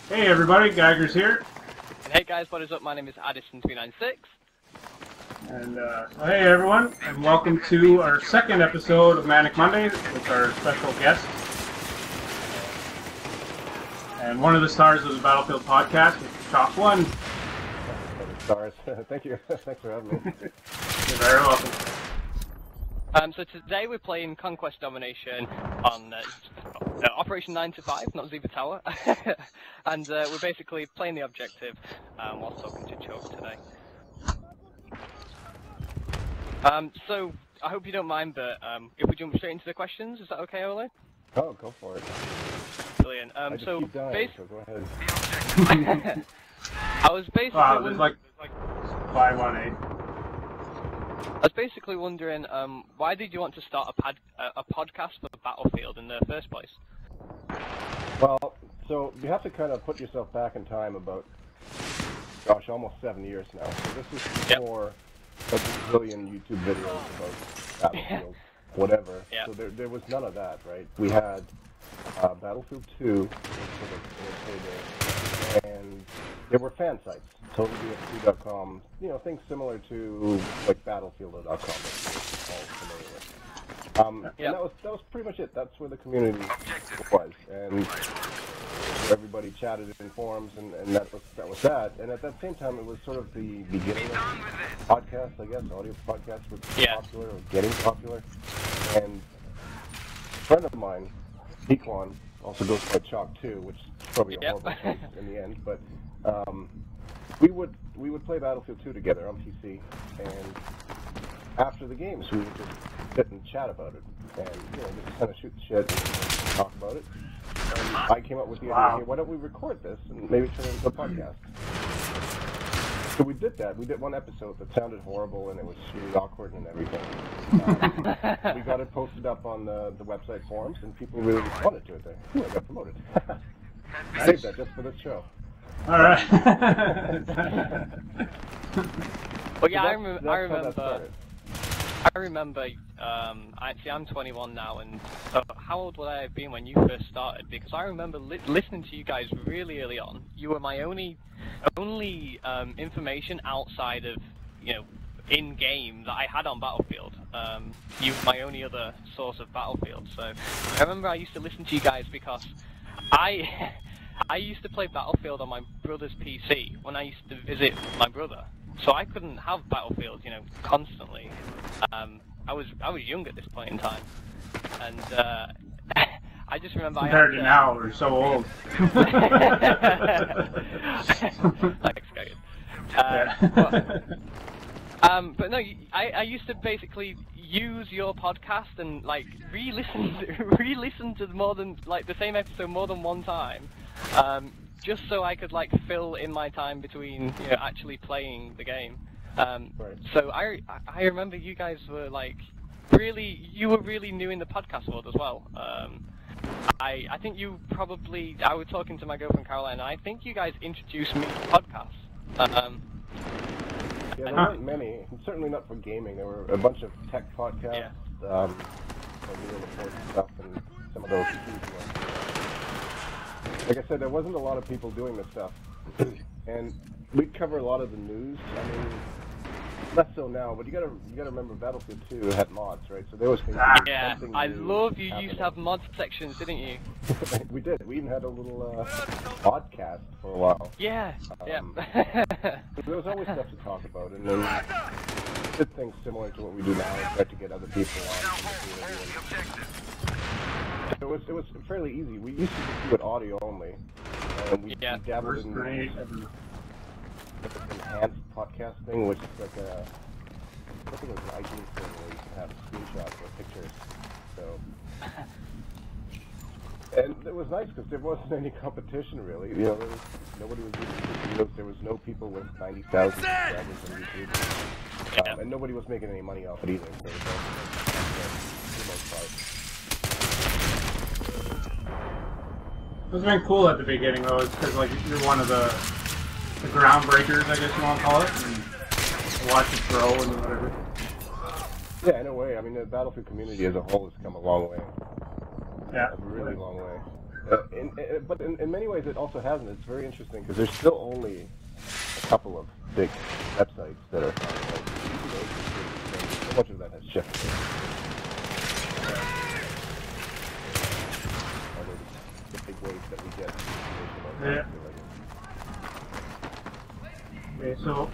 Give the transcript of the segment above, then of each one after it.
Hey everybody, Geiger's here. And hey guys, what is up? My name is Addison396. And hey everyone, and welcome to our second episode of Manic Monday with our special guest. And one of the stars of the Battlefield podcast is Chalks One. Stars. Thank you. Thanks for having me. You're very welcome. So today we're playing Conquest Domination on Operation 9 to 5, not Ziva Tower. And we're basically playing the objective whilst talking to Chalks today. So I hope you don't mind, but if we jump straight into the questions, is that okay, Ole? Oh, go for it. Brilliant. I just keep dying, so go ahead. I was basically... Wow, there's like 518. I was basically wondering, why did you want to start a podcast for Battlefield in the first place? Well, so you have to kind of put yourself back in time about, gosh, almost 7 years now. So this is before a bazillion YouTube videos about Battlefield, whatever. Yep. So there was none of that, right? We had Battlefield 2, and there were fan sites. TotalBF2.com, you know, things similar to like Battlefield.com that we're all familiar with. And that was pretty much it. That's where the community was, and everybody chatted in forums, and that was that. And at that same time, it was sort of the beginning of podcasts, I guess. Audio podcasts were popular or getting popular. And a friend of mine, Pequan, also goes by Chalk 2, which is probably a horrible choice in the end, but we would play Battlefield 2 together on PC, and after the games we would just sit and chat about it, and just kind of shoot the shit and talk about it. And I came up with the idea, hey, why don't we record this and maybe turn it into a podcast? So we did that. We did one episode that sounded horrible, and it was really awkward and everything. We got it posted up on the website forums, and people really responded to it. I got promoted. Saved that just for this show. All right. Well, yeah, I remember. Actually, I'm 21 now, and how old would I have been when you first started? Because I remember listening to you guys really early on. You were my only information outside of, in game that I had on Battlefield. You were my only other source of Battlefield. So I remember I used to listen to you guys because I used to play Battlefield on my brother's PC when I used to visit my brother. So I couldn't have Battlefield, constantly. I was young at this point in time, and I just remember compared to now, we're so old. Thanks, guys. But no, I used to basically use your podcast and like re-listen to more than the same episode more than one time, just so I could fill in my time between actually playing the game. So I remember you guys were you were really new in the podcast world as well. I think I was talking to my girlfriend Caroline, and I think you guys introduced me to podcasts. Yeah, there weren't many. Certainly not for gaming. There were a bunch of tech podcasts, like Real Report stuff, and some of those huge ones. Like I said, there wasn't a lot of people doing this stuff, and we'd cover a lot of the news. I mean, less so now, but you gotta remember Battlefield 2 had mods, right? So there was things. Yeah, I love you used to have mod sections, didn't you? We did. We even had a little podcast for a while. Yeah, There was always stuff to talk about, and then we did things similar to what we do now, and tried to get other people on. It was fairly easy. We used to do it audio only, and we dabbled in enhanced podcasting, which is like I think it was an iTunes thing where you can have screenshots or pictures. So, and it was nice because there wasn't any competition really. Nobody was using videos. There was no people with 90,000 subscribers on YouTube, and nobody was making any money off it either. So it was all, for the most part. What's been cool at the beginning though is because you're one of the groundbreakers, I guess you want to call it, and watch it grow and whatever. Yeah, in a way. I mean, the Battlefield community as a whole has come a long way. Yeah. A really long way. But in many ways it also hasn't. It's very interesting because there's still only a couple of big websites that are so much of that has shifted. The big ways that we get information. Okay, so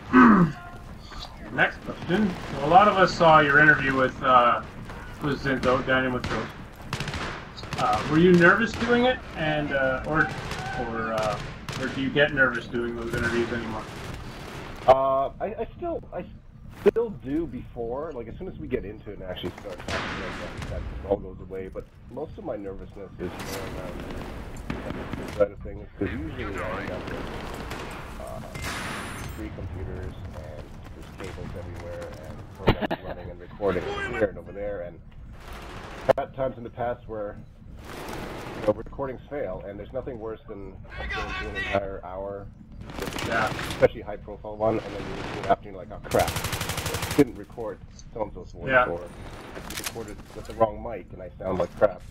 next question. So a lot of us saw your interview with Zinto, Daniel with Toast. Were you nervous doing it, and or do you get nervous doing those interviews anymore? I still do before, like as soon as we get into it and actually start talking, that all goes away. But most of my nervousness is more around the side of things, because usually I end up with 3 computers and there's cables everywhere and programs running and recording here and over there. And I've had times in the past where recordings fail, and there's nothing worse than going through an entire hour, especially high-profile one, and then you after you're like, oh crap, I didn't record so-and-so's voice, or I recorded with the wrong mic, and I sound like crap,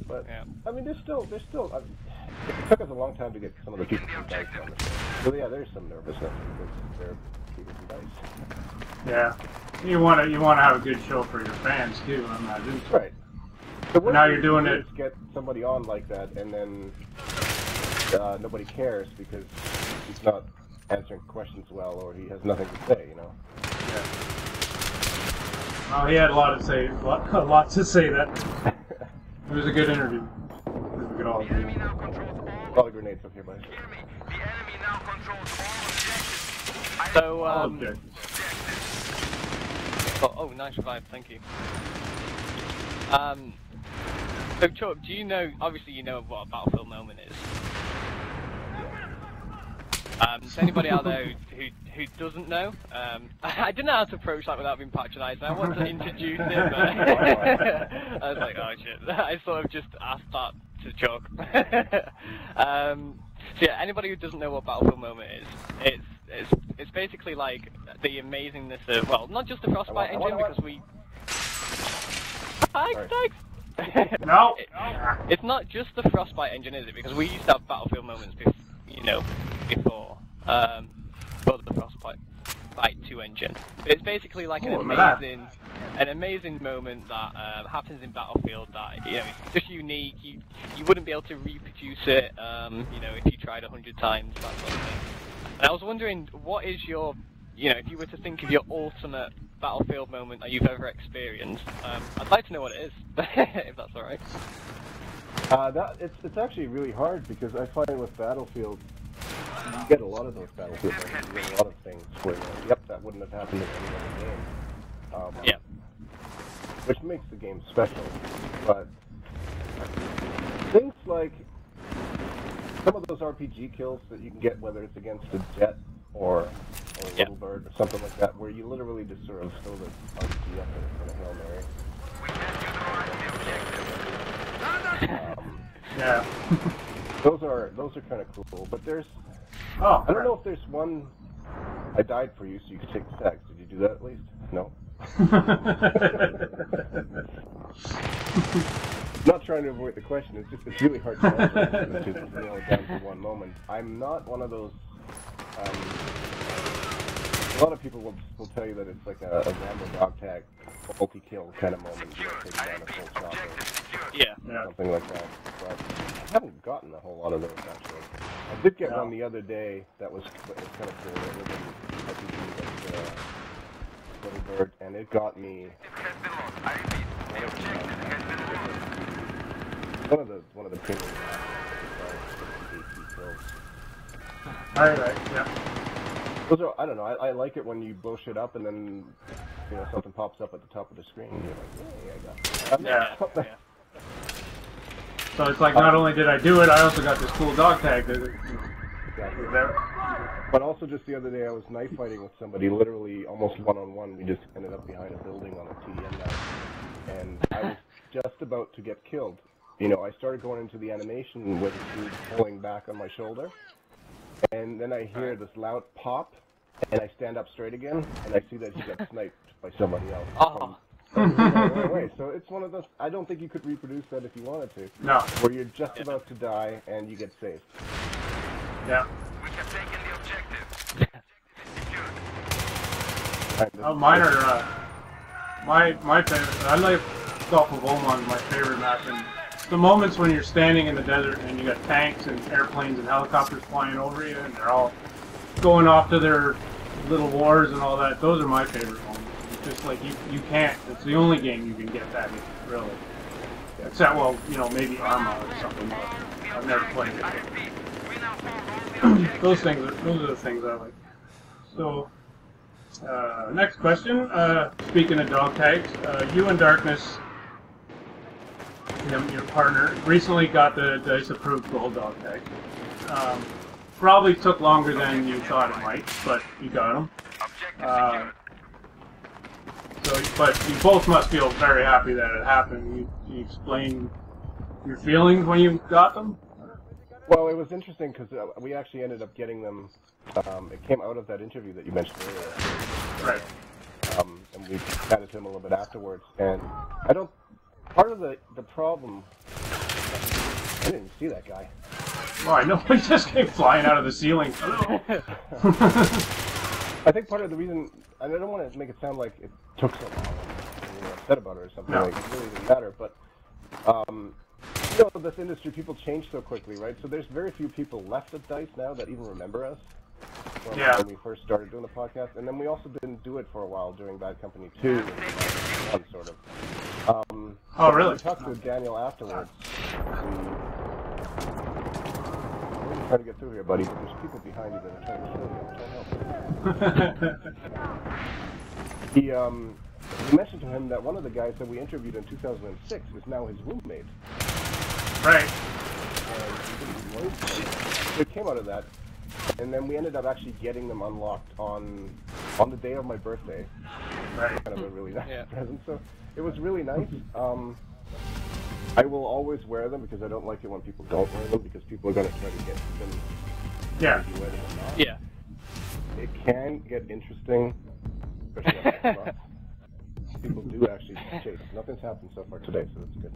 But I mean, there's still. It took us a long time to get some of the people from Dice on the show. So yeah, there's some nervousness because they're people from Dice. Yeah, you want to have a good show for your fans too, I imagine. Right. So now you're doing it. Get somebody on like that, and then nobody cares because he's not answering questions well, or he has nothing to say, Yeah. Well, he had a lot to say. A lot to say. That it was a good interview. We could all agree. A lot of grenades up here, buddy. The enemy now controls all objectives. So, oh, nice revive, thank you. So, Chuck, do you know, obviously you know what a battlefield moment is. To anybody out there who doesn't know, I didn't know how to approach that without being patronising. I wanted to introduce him, but I was like, oh shit. I sort of just asked that to Chuck. So yeah, anybody who doesn't know what battlefield moment is, it's basically like the amazingness of, well, not just the Frostbite engine, because we... Thanks! No! It's not just the Frostbite engine, is it? Because we used to have battlefield moments before, for the Frostbite 2 engine. But it's basically like an amazing moment that happens in Battlefield that, it's just unique. You wouldn't be able to reproduce it, if you tried 100 times, that sort of thing. And I was wondering, what is your, if you were to think of your ultimate Battlefield moment that you've ever experienced, I'd like to know what it is, if that's alright. It's actually really hard, because I find with Battlefield, you get a lot of those Battlefield moments, you get a lot of things where, yep, that wouldn't have happened in any other game. Which makes the game special, but things like some of those RPG kills that you can get, whether it's against a jet or a little bird or something like that, where you literally just sort of throw the RPG up in a Hail Mary. Those are kind of cool, but there's I don't know if there's one. I died for you so you could take the tags. Did you do that at least? No. Not trying to avoid the question. It's really hard to answer to nail it down to one moment. I'm not one of those. A lot of people will tell you that it's like a Rambo dog tag, multi-kill kind of moment. Taking down a full chopper. Something like that. But I haven't gotten a whole lot of those actually. I did get one the other day that was kind of cool. Little bird, and it got me. One of the premium. Alright, Those are, I don't know, I like it when you blow shit up and then, something pops up at the top of the screen and you're like, hey, I got it. So it's like, not only did I do it, I also got this cool dog tag. But also just the other day I was knife fighting with somebody, literally almost one-on-one. We just ended up behind a building on a TDM knife. And I was just about to get killed. I started going into the animation with the dude pulling back on my shoulder. And then I hear this loud pop, and I stand up straight again, and I see that he got sniped by somebody else Right away. So it's one of those. I don't think you could reproduce that if you wanted to. No. Where you're just about to die and you get saved. Yeah. We have taken the objective. Oh, mine are my favorite. I like Gulf of Oman, my favorite map, and the moments when you're standing in the desert and you got tanks and airplanes and helicopters flying over you, and they're all going off to their little wars and all that. Those are my favorite moments. It's just like you can't. It's the only game you can get that in, really. Except, well, you know, maybe Arma or something. But I've never played it. Those are the things I like. So. Next question. Speaking of dog tags, you and Darkness, your partner, recently got the DICE approved gold dog tag. Probably took longer than you thought it might, but you got them. But you both must feel very happy that it happened. You explain your feelings when you got them? Well, it was interesting because we actually ended up getting them. It came out of that interview that you mentioned earlier. Right. And we chatted to him a little bit afterwards. And I don't. Part of the problem. I didn't see that guy. Well, I know. He just came flying out of the ceiling. I think part of the reason. And I don't want to make it sound like it took so long. And you're upset about it or something. No. Like, it really didn't matter. But. You know, this industry, people change so quickly, right? So there's very few people left at DICE now that even remember us from when we first started doing the podcast. And then we also didn't do it for a while during Bad Company 2 and Bad 1, sort of. Oh, really? We talked to Daniel afterwards. We're trying to get through here, buddy. There's people behind you that are trying to kill you. I'm trying to help. We mentioned to him that one of the guys that we interviewed in 2006 is now his roommate. Right. So it came out of that, and then we ended up actually getting them unlocked on the day of my birthday. Right. Kind of a really nice present. So it was really nice. I will always wear them because I don't like it when people don't wear them because people are going to try to get them. Yeah. Yeah. It can get interesting. Especially people do actually chase. Nothing's happened so far today, so that's good.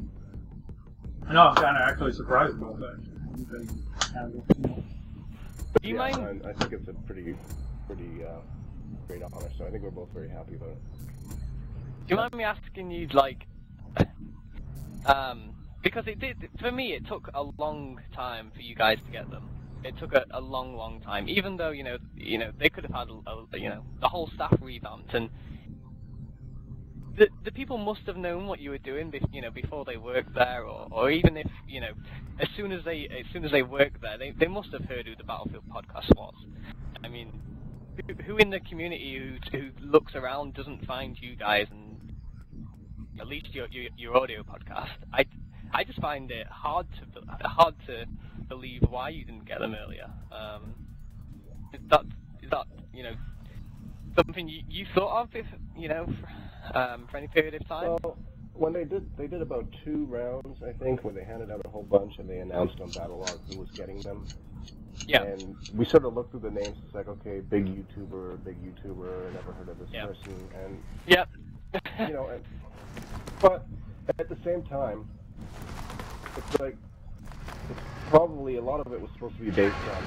I know, I'm kind of actually surprised about that. Do you mind? I think it's a pretty great honor, so I think we're both very happy about it. Do you mind me asking you, like, because it did, for me, it took a long time for you guys to get them. It took a long time, even though, you know, they could have had, the whole staff revamped, and the people must have known what you were doing, before they worked there, or even if, as soon as they worked there, they must have heard who the Battlefield podcast was. I mean, who in the community who looks around doesn't find you guys and at least your audio podcast? I just find it hard to believe why you didn't get them earlier. Is that something you thought of, for any period of time? Well, when they did about 2 rounds, I think, when they handed out a whole bunch and they announced on Battlelog who was getting them. Yeah. And we sort of looked through the names. It's like, okay, big YouTuber, never heard of this person, and Yep. but at the same time, it's like probably a lot of it was supposed to be based on.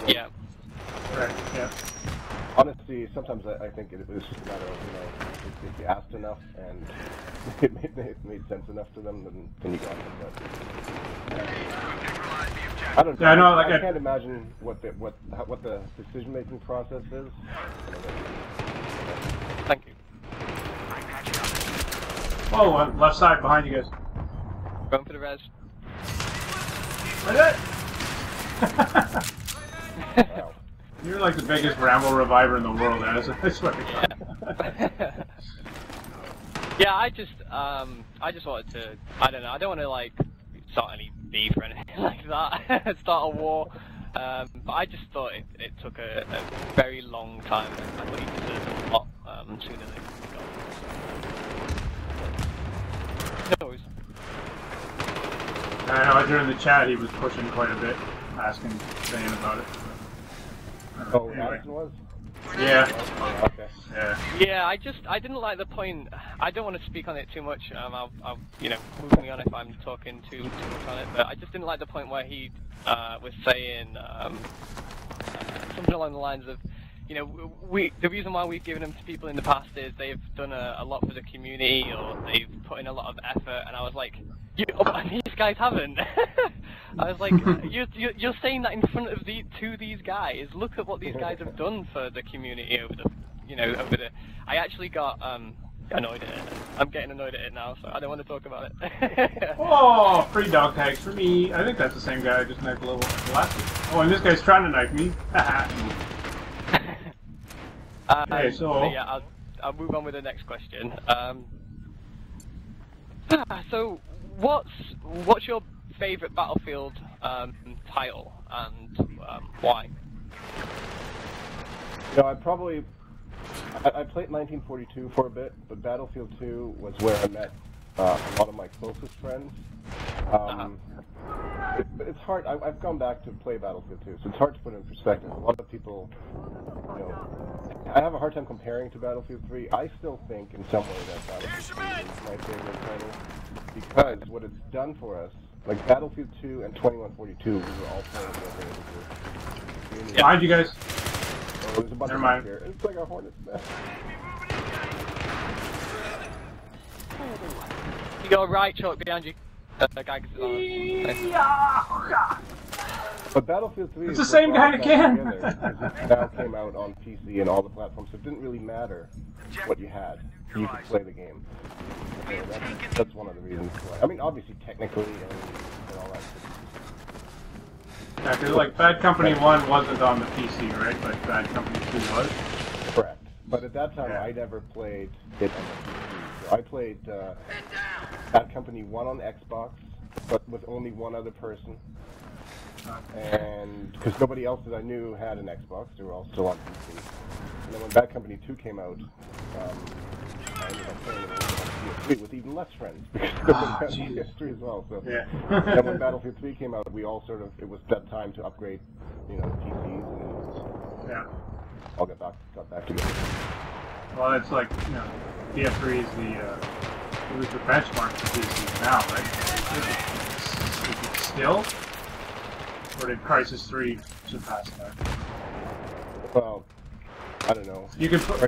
Yeah. Right. Yeah. Honestly, sometimes I think it was just a matter of, if you asked enough and it made sense enough to them, then you got them. But I don't know. Yeah, I can't imagine what the decision-making process is. Thank you. Oh, left side behind you guys. Going for the res. Wow. You're like the biggest Rambo reviver in the world, Addison. I swear to God. Yeah, I just wanted to, I don't know, I don't want to, start any beef or anything like that, start a war, but I just thought it took a very long time, and I thought you deserved a lot sooner than you got. No worries. I know, during the chat he was pushing quite a bit, saying about it. Oh, Anyway. Addison was? Yeah. Okay. Yeah. Yeah, I didn't like the point. I don't want to speak on it too much. I'll move me on if I'm talking too much on it. But I just didn't like the point where he was saying something along the lines of, the reason why we've given them to people in the past is they've done a lot for the community, or they've put in a lot of effort, and I was like, these guys haven't. I was like, you're saying that in front of these guys. Look at what these guys have done for the community over the. I actually got annoyed at it. I'm getting annoyed at it now, so I don't want to talk about it. Oh, free dog tags for me. I think that's the same guy I just knifed a little last week. Oh, and this guy's trying to knife me. Okay, so yeah, I'll move on with the next question. So what's your favorite Battlefield title, and why? I played 1942 for a bit, but Battlefield 2 was where I met a lot of my closest friends. It's hard. I've gone back to play Battlefield 2, so it's hard to put it in perspective. A lot of people, I have a hard time comparing to Battlefield 3. I still think, in some way, that Battlefield 3 is my favorite title, because what it's done for us, like Battlefield 2 and 2142, we were all playing together as a community. Behind you guys. Oh, there's a bunch Never of mind. here. It's like a hornet's nest. You go right, Chalk, behind you. But Battlefield 3 it's the same guy again. It now came out on PC and all the platforms, so it didn't really matter what you had. You could play the game. So that's one of the reasons why. I mean, obviously, technically and all that. Yeah, because like Bad Company 1 wasn't on the PC, right? But Bad Company 2 was. Correct. But at that time, I never played it on the PC. So I played Bad Company 1 on Xbox, but with only one other person. And because nobody else that I knew had an Xbox, they were all still on PC. And then when Bad Company 2 came out, I ended up playing it on PS3 with even less friends, because nobody had PS3 as well. So then when Battlefield 3 came out, we all it was that time to upgrade, PCs, and all got back together. Well, it's like, PS3 is it was the benchmark for PCs now, right? Is it still? Or did Crisis 3 surpass that? Well, I don't know. You could put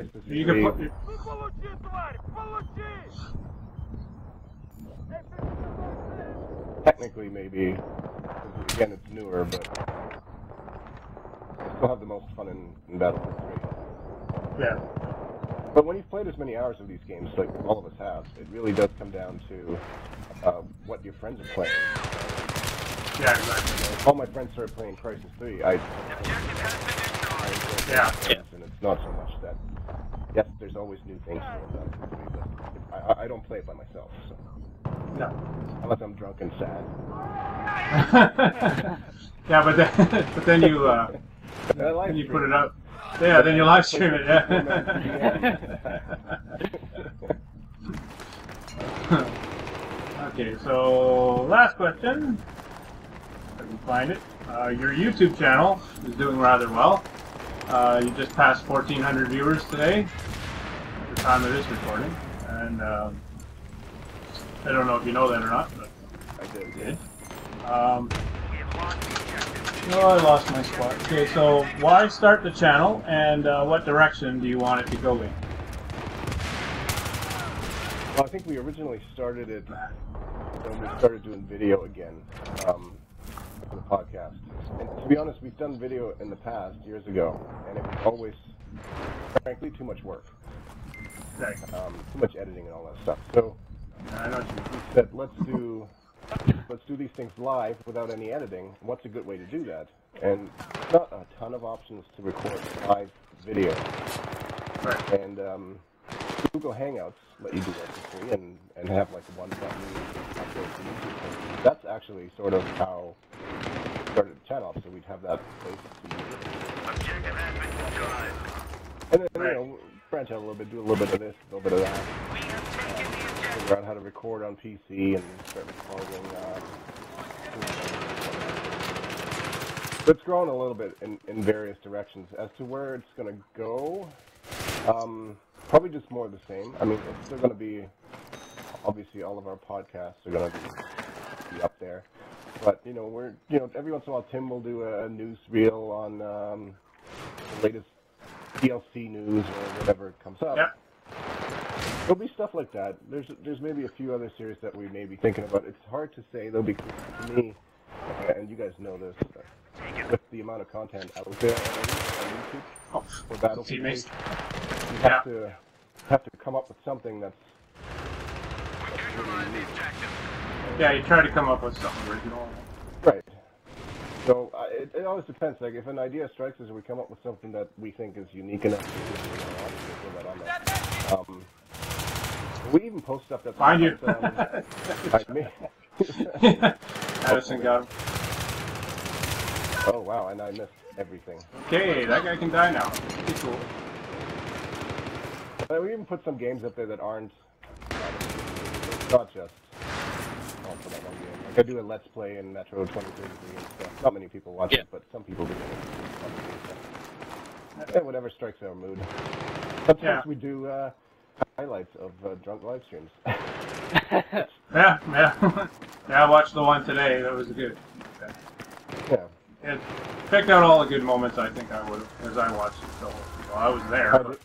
technically, maybe. Again, it's newer, but I still have the most fun in Battlefield 3. Yeah. But when you've played as many hours of these games, like all of us have, it really does come down to what your friends are playing. Yeah, exactly. All my friends started playing Crisis 3. And it's not so much that. Yes, there's always new things going on, but I don't play it by myself. So. No. Unless I'm drunk and sad. Yeah, but then you then you put it up. Yeah, then you live stream it. Yeah. Okay, so last question. If I can find it. Your YouTube channel is doing rather well. You just passed 1,400 viewers today, at the time of this recording, and I don't know if you know that or not, but I did. Oh, I lost my spot. Okay, so why start the channel, and what direction do you want it to go in? Well, I think we originally started it when we started doing video again for the podcast. And to be honest, we've done video in the past, years ago, and it was always, frankly, too much work. Okay. Too much editing and all that stuff. So I know what you mean. we said, let's do these things live without any editing. What's a good way to do that? And there's not a ton of options to record live video. Right. And Google Hangouts let you do that for free and have like one button upload to YouTube. That's actually sort of how we started the channel, so we'd have that place to use it. And then, branch out a little bit, do a little bit of this, a little bit of that. Figure out how to record on PC and start recording. It's grown a little bit in various directions. As to where it's going to go, probably just more of the same. I mean, it's still going to be, obviously all of our podcasts are going to be up there. But, you know, every once in a while Tim will do a news reel on the latest DLC news or whatever comes up. Yep. There'll be stuff like that. There's maybe a few other series that we may be thinking about. It's hard to say, though, because to me, and you guys know this, with the amount of content out there already on YouTube for Battlefield, you have to come up with something that's really unique. Yeah, you try to come up with something original. Right. So it always depends. Like if an idea strikes us, we come up with something that we think is unique enough to put that on there. We even post stuff that's find you. Like me. Addison got him. Oh wow, and I missed everything. Okay, that guy can die now. Pretty cool. We even put some games up there that aren't not just for that one game. Like I do a Let's Play in Metro 2033 and stuff. Not many people watch it, but some people do. Yeah, whatever strikes our mood. Sometimes we do highlights of drunk live streams. Yeah. Yeah, I watched the one today. That was good. Yeah. It picked out all the good moments I think I would have, as I watched it. So, well, I was there, but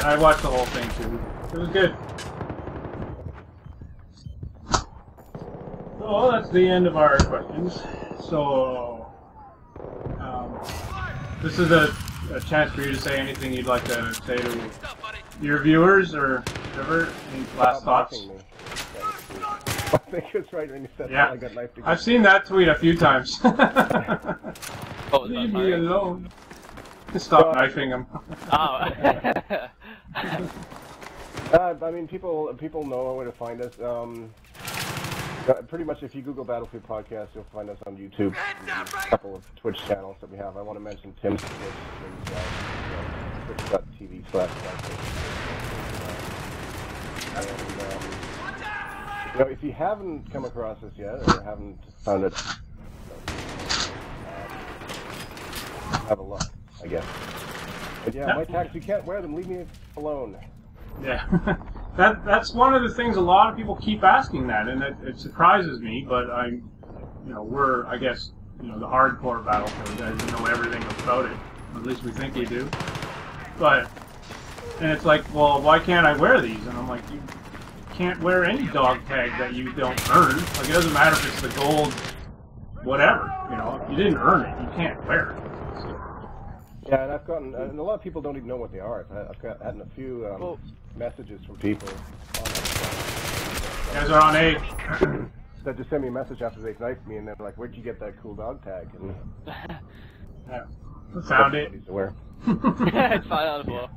I watched the whole thing too. It was good. So that's the end of our questions. So this is a chance for you to say anything you'd like to say to your viewers or whatever. Any last thoughts? I think it's right when you said that I got knifed again. I've seen that tweet a few times. Leave me alone. Stop knifing him. Oh. I mean, people know where to find us. Pretty much, if you Google Battlefield Podcast, you'll find us on YouTube. A couple of Twitch channels that we have. I want to mention Tim's Twitch, twitch.tv/Battlefield. You know, if you haven't come across us yet, or haven't found it, have a look, I guess. But yeah, my tags, you can't wear them. Leave me alone. Yeah, that's one of the things a lot of people keep asking that, and it surprises me. But we're I guess the hardcore Battlefield guys, know everything about it. At least we think we do. And it's like, well, why can't I wear these? And I'm like, you can't wear any dog tag that you don't earn. Like, it doesn't matter if it's the gold, whatever. If you didn't earn it, you can't wear it. Yeah, and I've gotten, and a lot of people don't even know what they are. I've gotten a few messages from people on that. You guys are on A. That just sent me a message after they knifed me, and they're like, "Where'd you get that cool dog tag?" And yeah, found it. It's fine on the floor.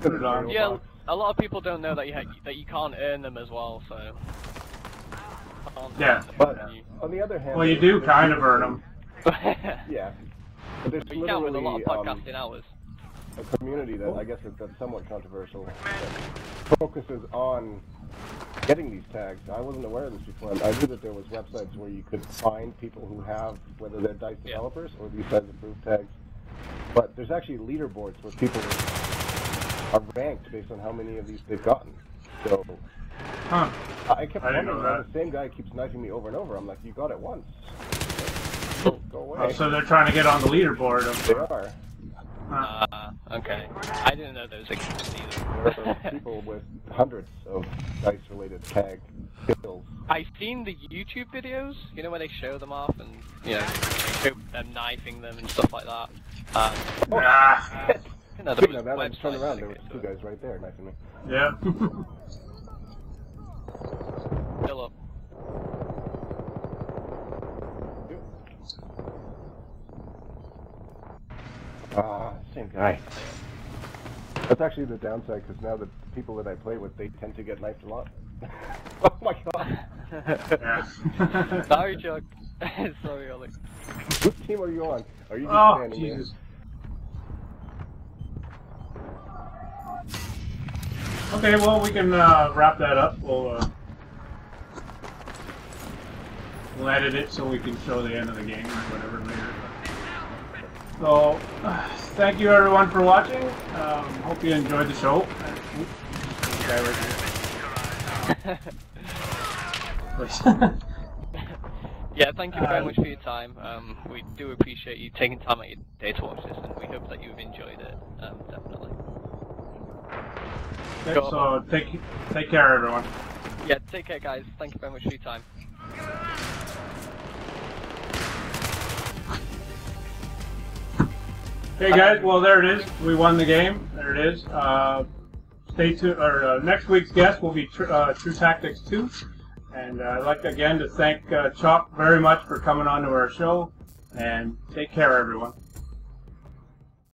Put it on. Yeah, a lot of people don't know that you can't earn them as well. So. Yeah, but on the other hand, well, you do kind of earn them. Yeah. But there's you count with a lot of podcasting hours. A community that I guess that's somewhat controversial that focuses on getting these tags. I wasn't aware of this before. I knew that there was websites where you could find people who have, whether they're DICE developers or these types of approved tags. But there's actually leaderboards where people are ranked based on how many of these they've gotten. So I kept wondering why the same guy keeps knifing me over and over. I'm like, you got it once. Go away. Oh, so they're trying to get on the leaderboard. They are. Okay. I didn't know there was a community either. There are people with hundreds of DICE-related tag kills. I've seen the YouTube videos, where they show them off and, show them knifing them and stuff like that. Speaking of that, I just turned around, there were two guys right there knifing me. Yeah. Still up. Same guy. That's actually the downside, because now the people that I play with, they tend to get knifed a lot. Oh my god! Yeah. Sorry, Chuck. Sorry, Ollie. Which team are you on? Are you just standing Jesus. There? Okay, well, we can wrap that up. We'll we'll edit it so we can show the end of the game or whatever later. So, thank you everyone for watching. Hope you enjoyed the show. This guy right here. Yeah, thank you very much for your time. We do appreciate you taking time out of your day to watch this, and we hope that you've enjoyed it. Definitely. Okay, so take care, everyone. Yeah, take care, guys. Thank you very much for your time. Hey guys, well there it is. We won the game. There it is. Stay tuned. Next week's guest will be True Tactics 2. And I'd like again to thank Chalk very much for coming on to our show. And take care, everyone.